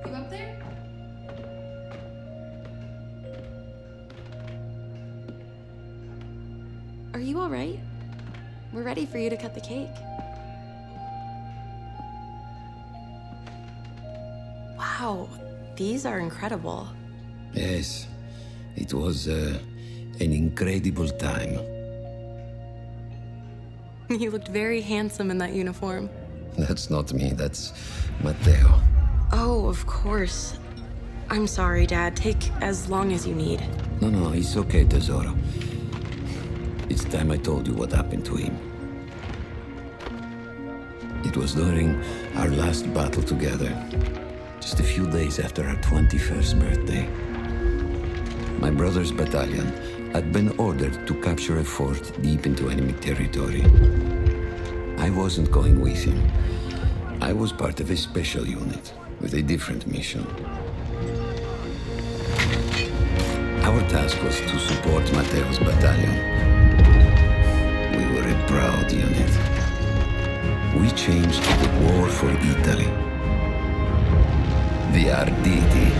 You up there? Are you all right? We're ready for you to cut the cake. Wow, these are incredible. Yes, it was an incredible time. You looked very handsome in that uniform. That's not me, that's Matteo. Oh, of course. I'm sorry, Dad. Take as long as you need. No, it's okay, Tesoro. It's time I told you what happened to him. It was during our last battle together, just a few days after our 21st birthday. My brother's battalion had been ordered to capture a fort deep into enemy territory. I wasn't going with him. I was part of a special unit with a different mission. Our task was to support Matteo's battalion. We were a proud unit. We changed the war for Italy. The Arditi.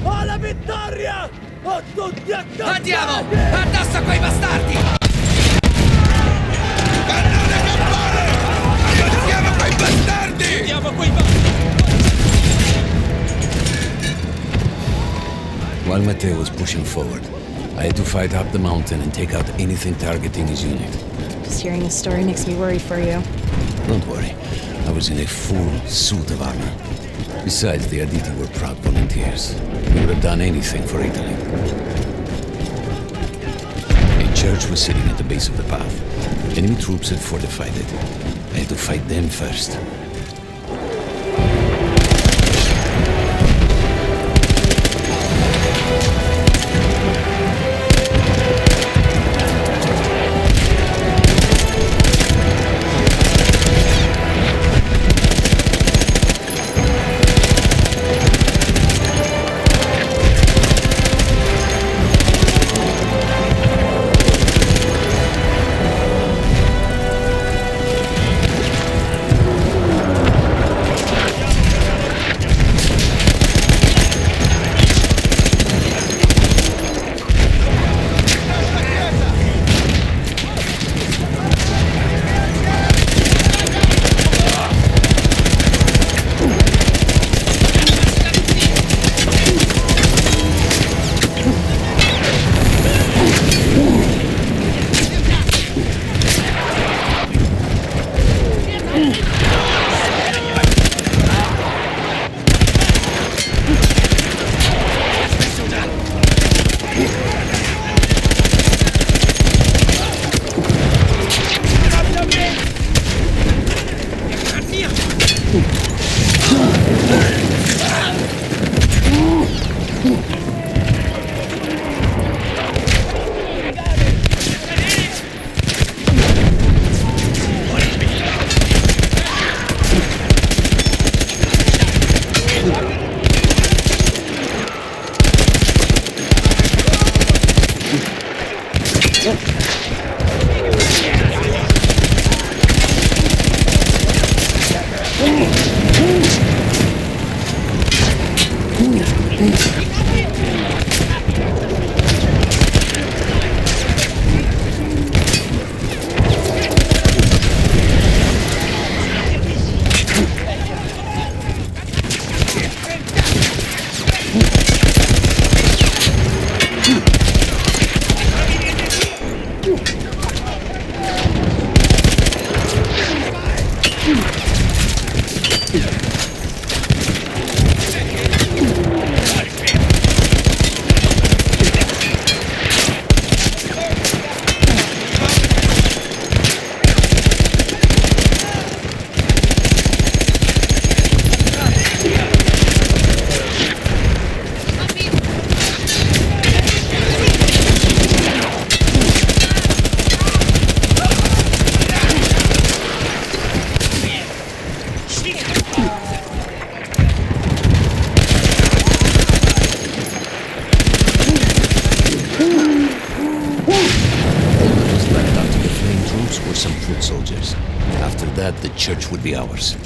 Alla vittoria! O tutti accattati! Andiamo! Addosso a quei bastardi! Cannone campane! Ammazziamo quei bastardi! Andiamo quei bastardi! While Matteo was pushing forward, I had to fight up the mountain and take out anything targeting his unit. Just hearing the story makes me worry for you. Don't worry, I was in a full suit of armor. Besides, the Arditi were proud volunteers. We would have done anything for Italy. A church was sitting at the base of the path. Enemy troops had fortified it. I had to fight them first. that, the church would be ours.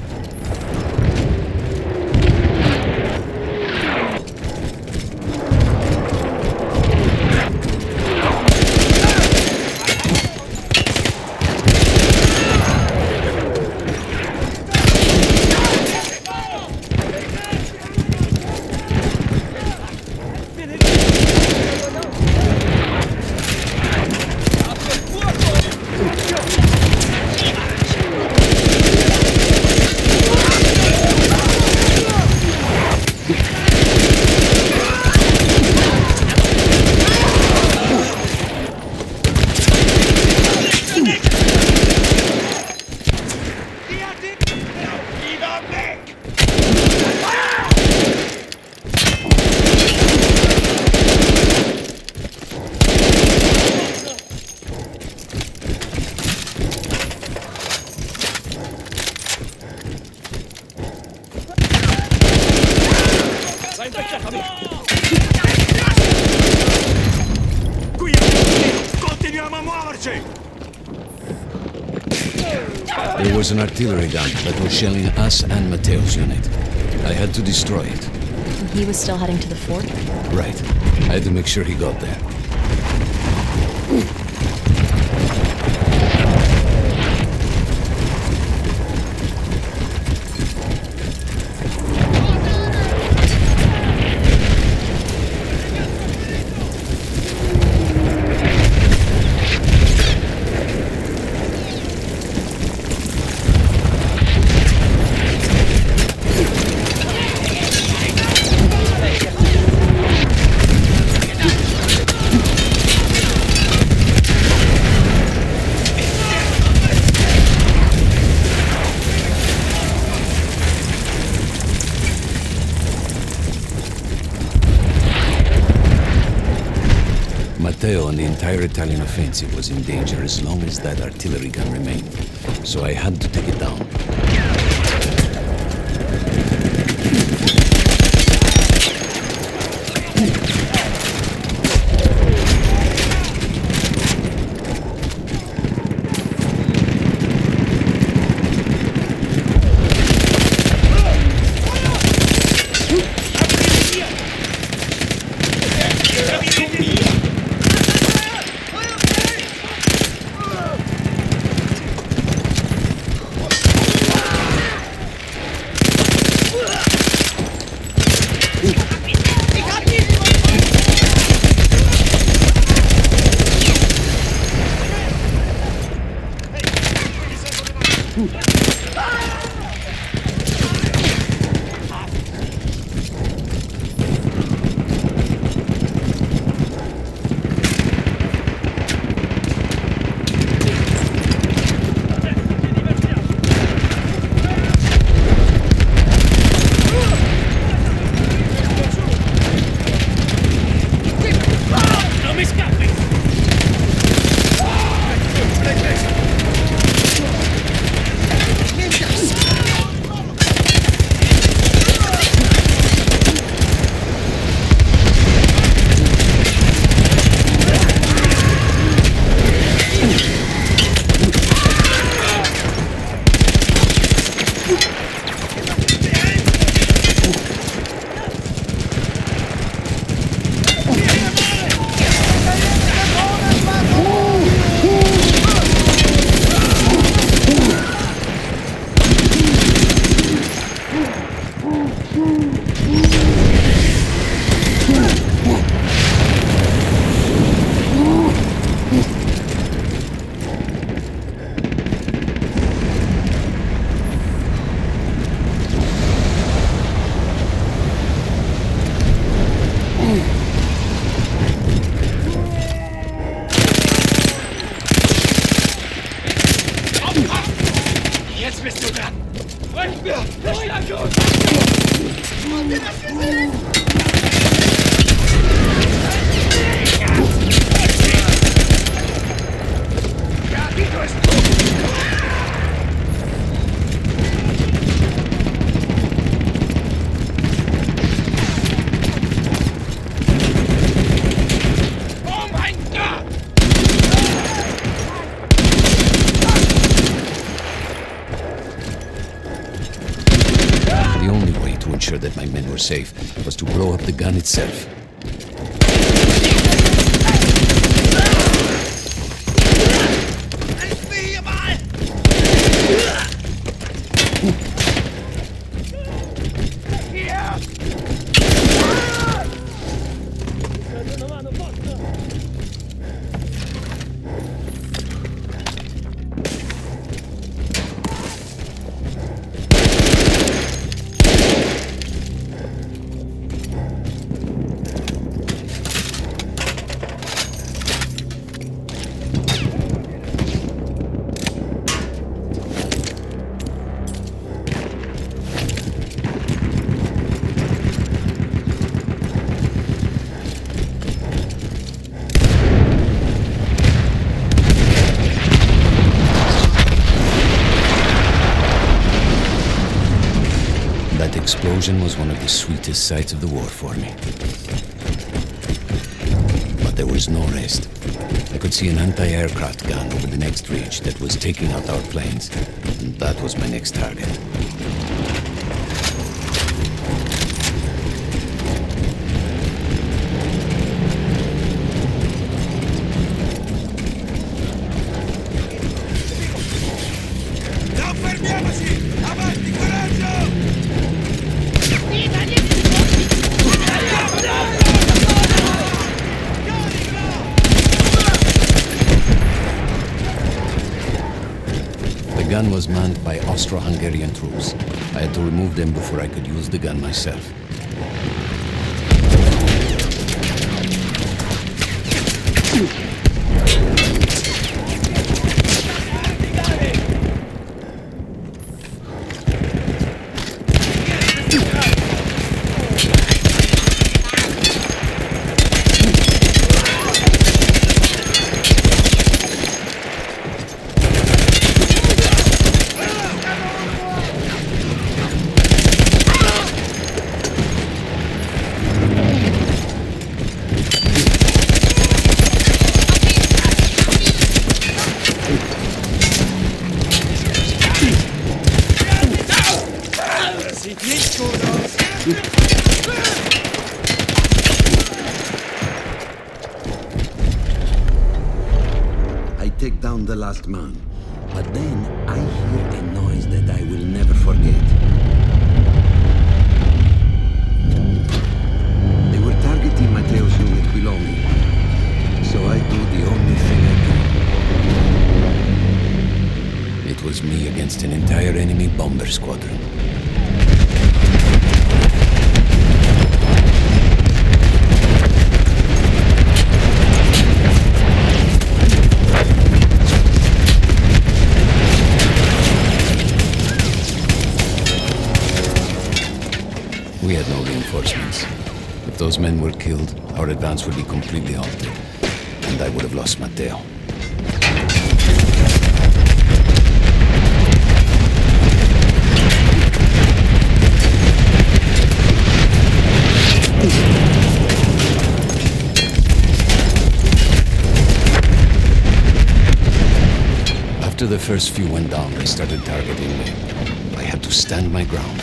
Continuiamo a muoverci! There was an artillery gun that was shelling us and Matteo's unit. I had to destroy it. He was still heading to the fort? Right. I had to make sure he got there. Matteo and the entire Italian offensive was in danger as long as that artillery gun remained. So I had to take it down. were safe was to blow up the gun itself. That explosion was one of the sweetest sights of the war for me. But there was no rest. I could see an anti-aircraft gun over the next ridge that was taking out our planes, and that was my next target. Non fermiamoci! Avanti, coraggio! The gun was manned by Austro-Hungarian troops. I had to remove them before I could use the gun myself. I take down the last man, but then I hear a noise that I will never forget. They were targeting Matteo's unit below me, so I do the only thing I can. It was me against an entire enemy bomber squadron. We had no reinforcements. If those men were killed, our advance would be completely halted, and I would have lost Matteo. After the first few went down, they started targeting me. I had to stand my ground.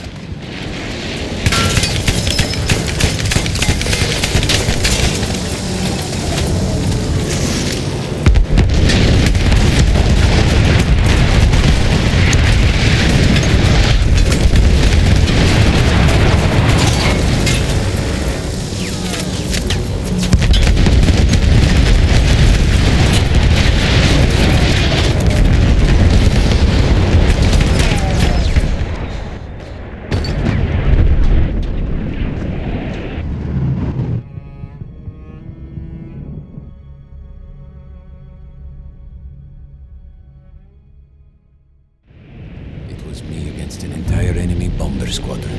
It was me against an entire enemy bomber squadron.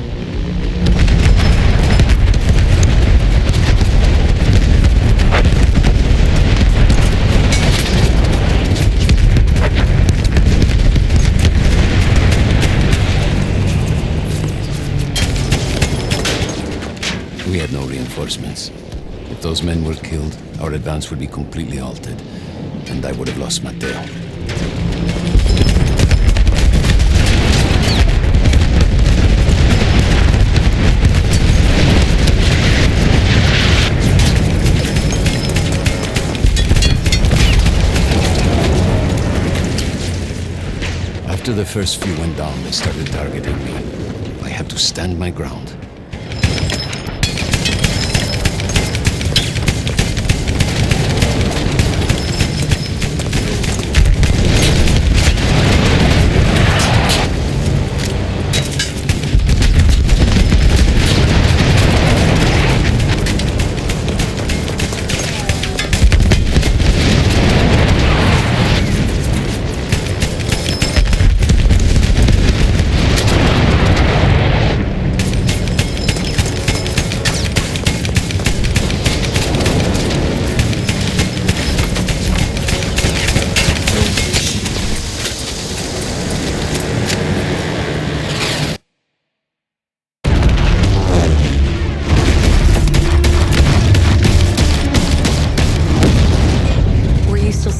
We had no reinforcements. If those men were killed, our advance would be completely halted, and I would have lost Matteo. After the first few went down, they started targeting me. I had to stand my ground.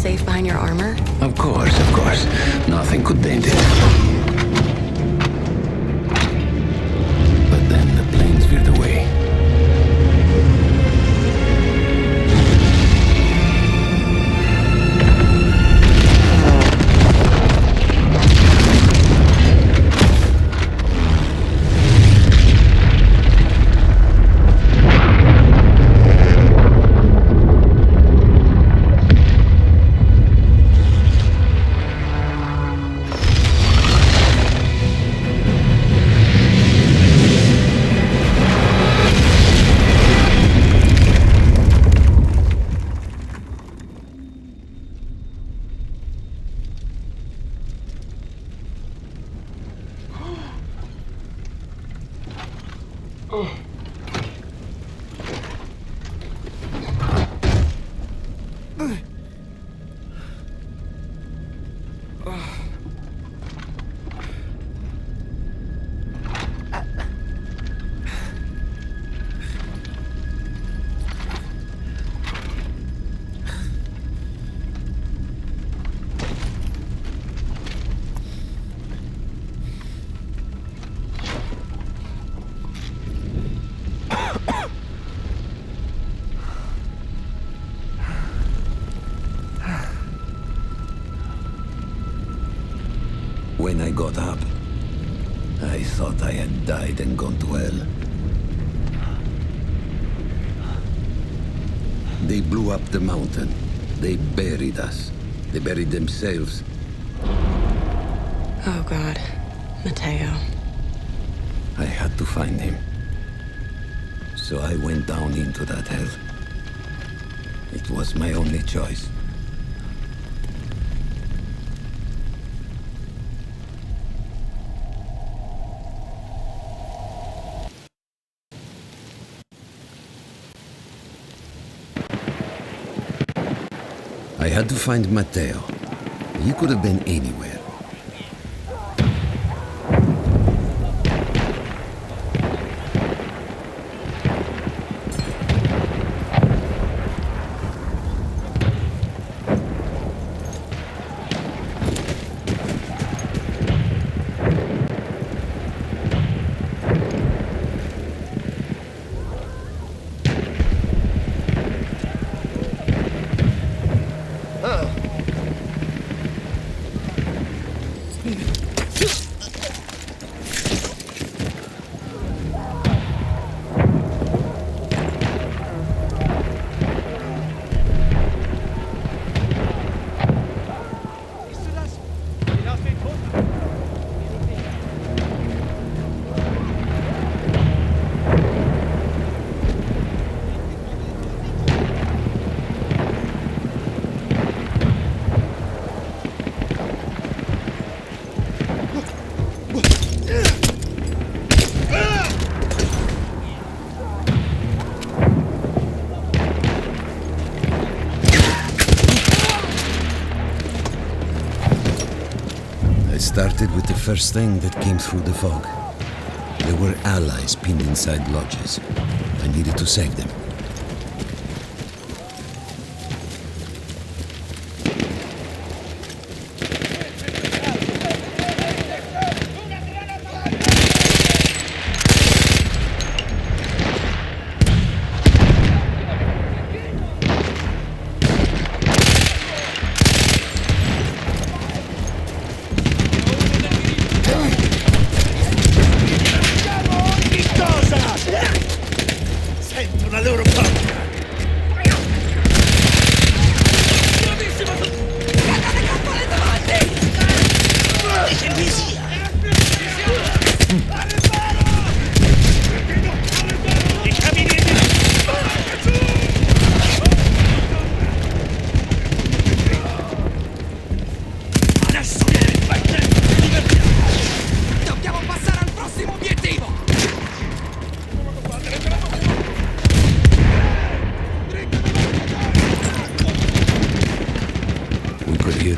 Safe behind your armor? Of course, of course. Nothing could dent it. But then the planes veered away. When I got up, I thought I had died and gone to hell. They blew up the mountain. They buried us. They buried themselves. Oh, God. Mateo. I had to find him. So I went down into that hell. It was my only choice. I had to find Mateo. He could have been anywhere. Started with the first thing that came through the fog. There were allies pinned inside lodges. I needed to save them.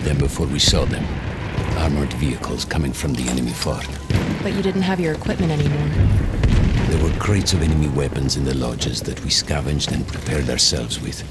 them before we saw them. Armored vehicles coming from the enemy fort. But you didn't have your equipment anymore. There were crates of enemy weapons in the lodges that we scavenged and prepared ourselves with.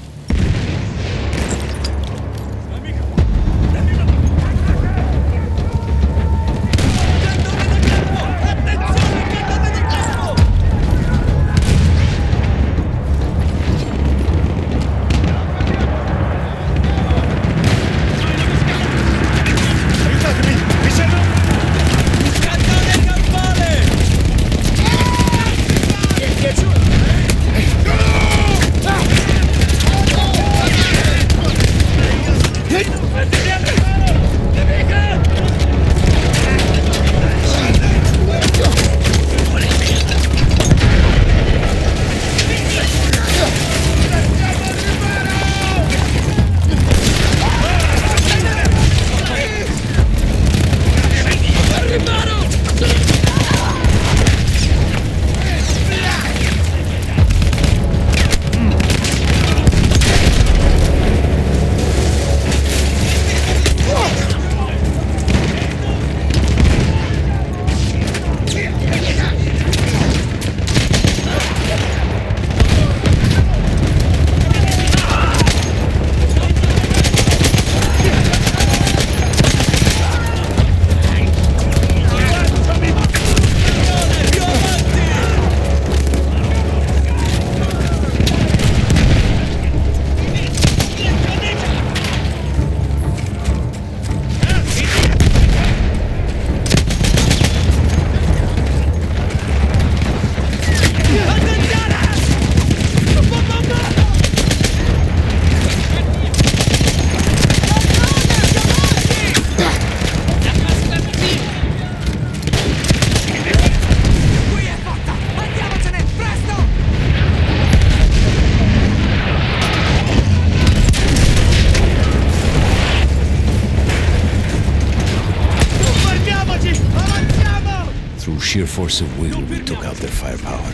Sheer force of will, we took out their firepower.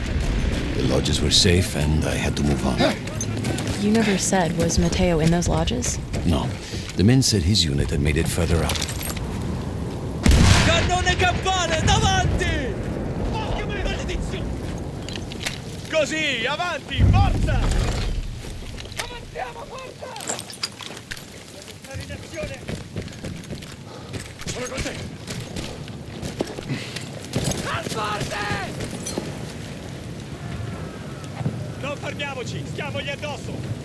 The lodges were safe, and I had to move on. You never said, was Matteo in those lodges? No. The men said his unit had made it further up. Cannone campane, davanti! Porca maledizione! Così, avanti, forza! Avantiamo, forza! Organizzazione! Sono con te! Non fermiamoci, stiamogli addosso!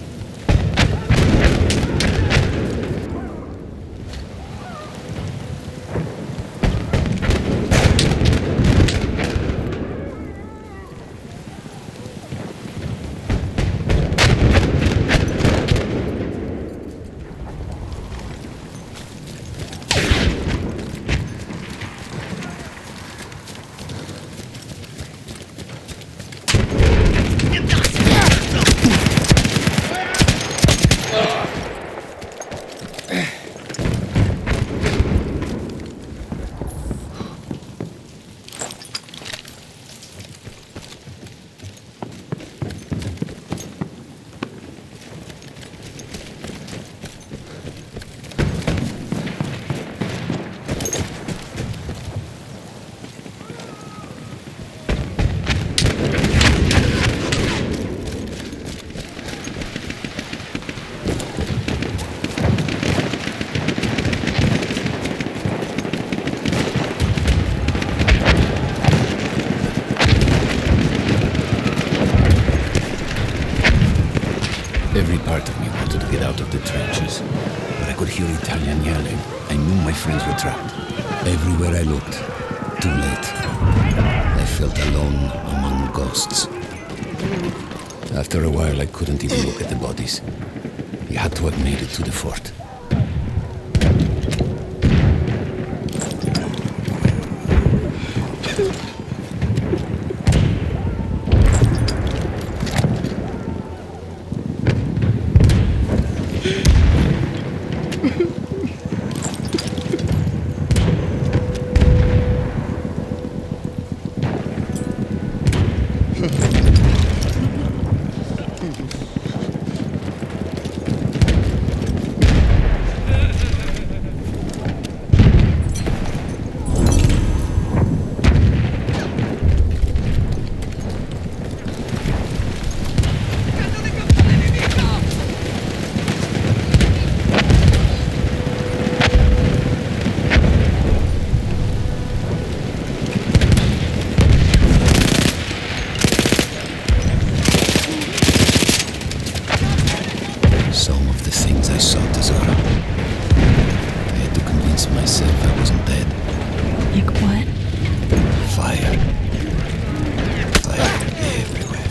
Every part of me wanted to get out of the trenches, but I could hear Italian yelling. I knew my friends were trapped. Everywhere I looked, too late. I felt alone among ghosts. After a while, I couldn't even look at the bodies. You had to have made it to the fort. Some of the things I saw, Tesoro. I had to convince myself I wasn't dead. Like what? Fire. Fire everywhere.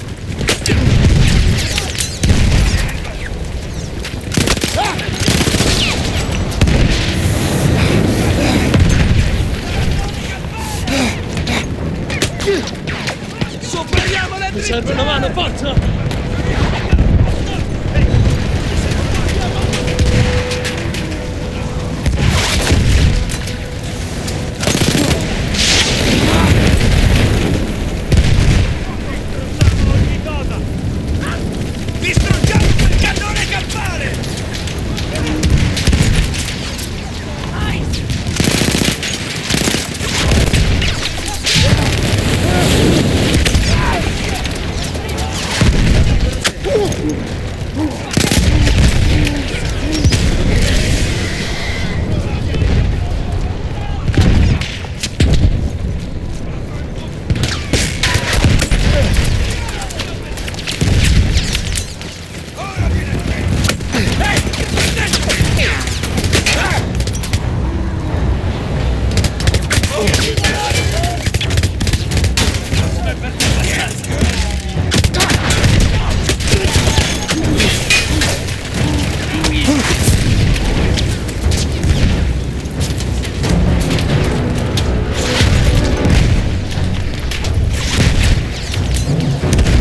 Superiamo le Mi serve una mano, forza! Distruggiamo quel cannone campale!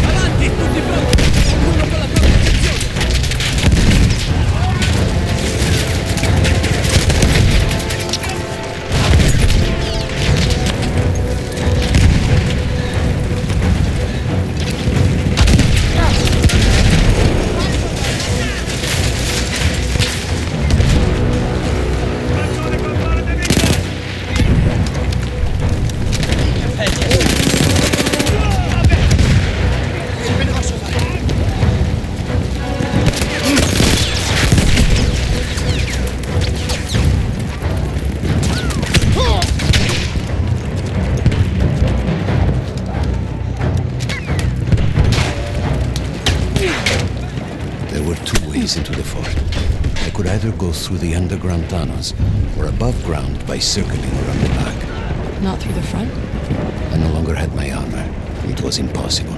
Avanti, tutti pronti! Uno con la propria attenzione! There were two ways into the fort. I could either go through the underground tunnels or above ground by circling around the back. Not through the front? I no longer had my armor. It was impossible.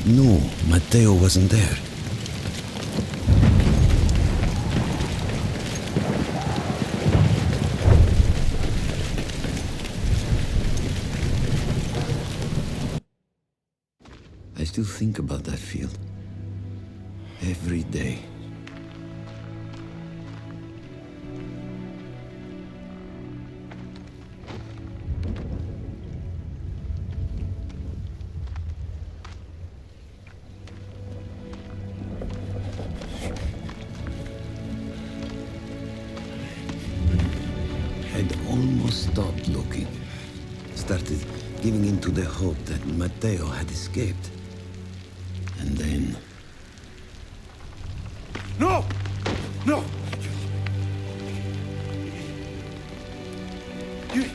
No, Matteo wasn't there. I still think about that field. Every day. I'd almost stopped looking. Started giving in to the hope that Matteo had escaped. And then... No! No! You...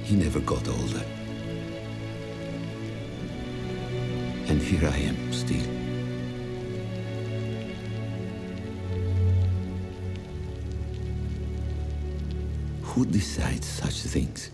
He never got older. And here I am, still. Who decides such things?